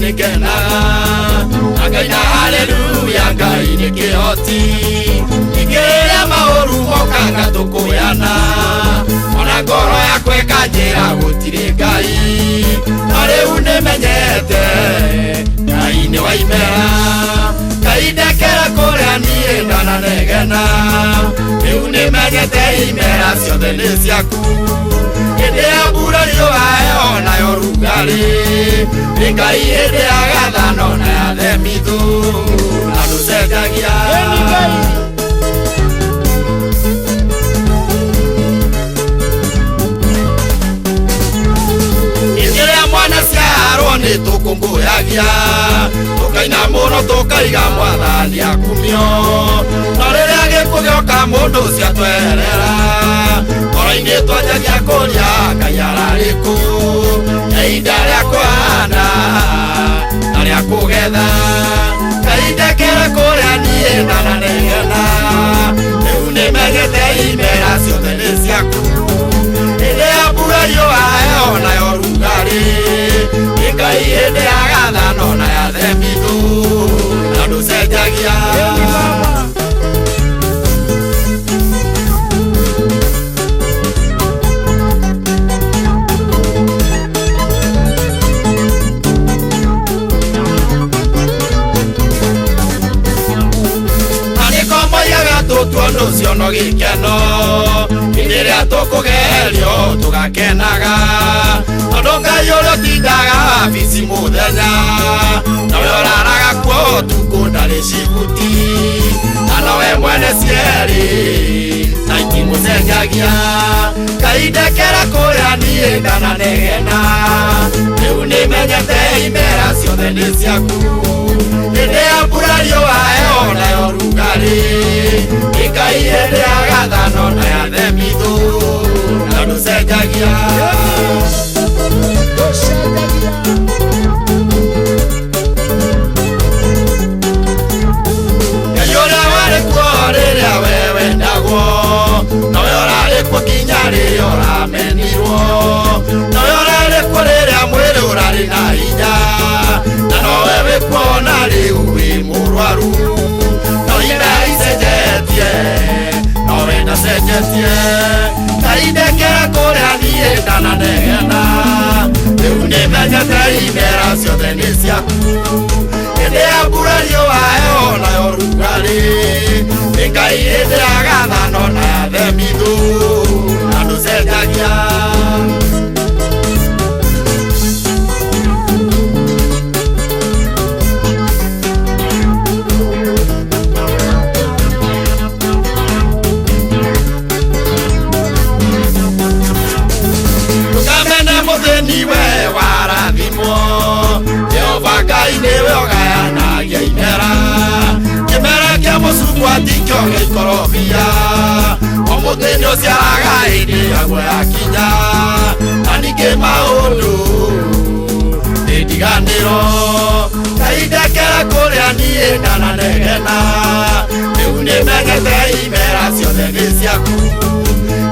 nikenaga akaina haleluya Ngai nĩ kĩhoti ikĩrĩa maũru mokanga tũkũyana ona ngoro yakwa ĩkanjĩra gũtirĩ Ngai na rĩu nĩmenyete Ngai nĩ wa imera Ngai ndekera kũrĩa niĩ ndananegena rĩu nĩmenyete imera ciothe nĩ ciaku hĩndĩ ya mbura riũa onayo rugarĩ Ngai hĩndĩ ya gathano na ya themithũ na ndũcenjagia Ĩrĩa mwana ciarwo nĩ tũkũngũyagia tũkaina mũno tũkaiga Mwathani akumio na rĩrĩa gĩkuũ gĩoka mũndũ ũcio atweherera ngoro-inĩ twanjagia kũria Ngai ararĩ kũ ihinda rĩa kũhanda na rĩa kũgetha Ngai ndekera kũrĩa niĩ ndananegena rĩu nĩmenyete imera ciothe nĩ ciaku hĩndĩ ya mbura riũa onayo rugarĩ Ngai hĩndĩ ya gathano na ya themithũ na ndũcenjagia Tuondo ciono gĩkeno hĩndĩ ĩrĩa tũkũgerio tũgakenaga tondũ Ngai ũrĩa ũtindaga wabici mũthenya nawe ũraraga kuo ũtukũ ndarĩ cibuti na nowe mwene cierĩ na itimũcenjagia Ngai ndekera kũrĩa niĩ ndananegena rĩu nĩmenyete imera ciothe nĩ ciaku hĩndĩ ya mbura riũa onayo rugarĩ Ngai hĩndĩ ya gathano na ya themithũ na ndũcenjagia Ngai ũrĩa warĩ kuo rĩrĩa we wendagwo nowe ũrarĩ kuo nginya rĩrĩa ũramenirwo nowe ũrarĩ kuo rĩrĩa mwĩrĩ ũrarĩ na hinya na nowe wĩ kuo na rĩu wĩ mũrwaru nowe ndacenjetie Ngai ndekera kũrĩa niĩ ndananegena rĩu nĩmenyete imera ciothe nĩ ciaku hĩndĩ ya mbura riũa onayo rugarĩ Ngai hĩndĩ ya gathano na ya themithũ na ndũcenjagia niwe warathimwo Jehova Ngai nĩwe ũgayanagia imera kĩmera kĩa mũcungwa tikĩo gĩa ikorobia o mũtĩ nĩũciaraga hĩndĩ yaguo yakinya na ningĩ maũndũ nĩ ndiganĩro Ngai ndekera kũrĩa niĩ ndananegena rĩu nĩmenyete imera ciothe nĩ ciaku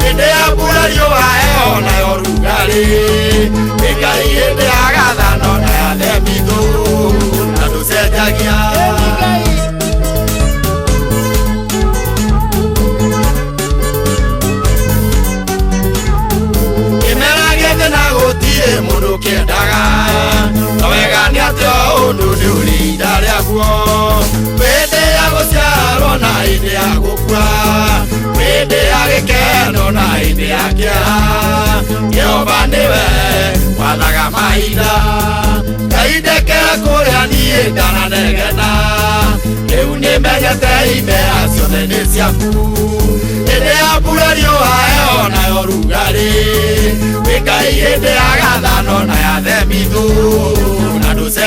hĩndĩ ya mbura riũa onayo rugarĩ Ngai hĩndĩ ya gathano na ya themithũ na ndũcenjagia kĩmera gĩothe na gũtirĩ mũndũ kĩendaga na wega nĩ atĩ o ũndũ nĩ ũrĩ ihinda rĩaguo hĩndĩ ya gũciarwo na hĩndĩ ya gũkua hĩndĩ ya gĩkeno na hĩndĩ ya kĩeha Jehova nĩwe wathaga mahinda Ngai ndekera kũrĩa niĩ ndananegena rĩu nĩmenyete imera ciothe nĩ ciaku hĩndĩ ya mbura riũa onayo rugarĩ Ngai hĩndĩ ya gathano na ya themithũ na ndũcenjagia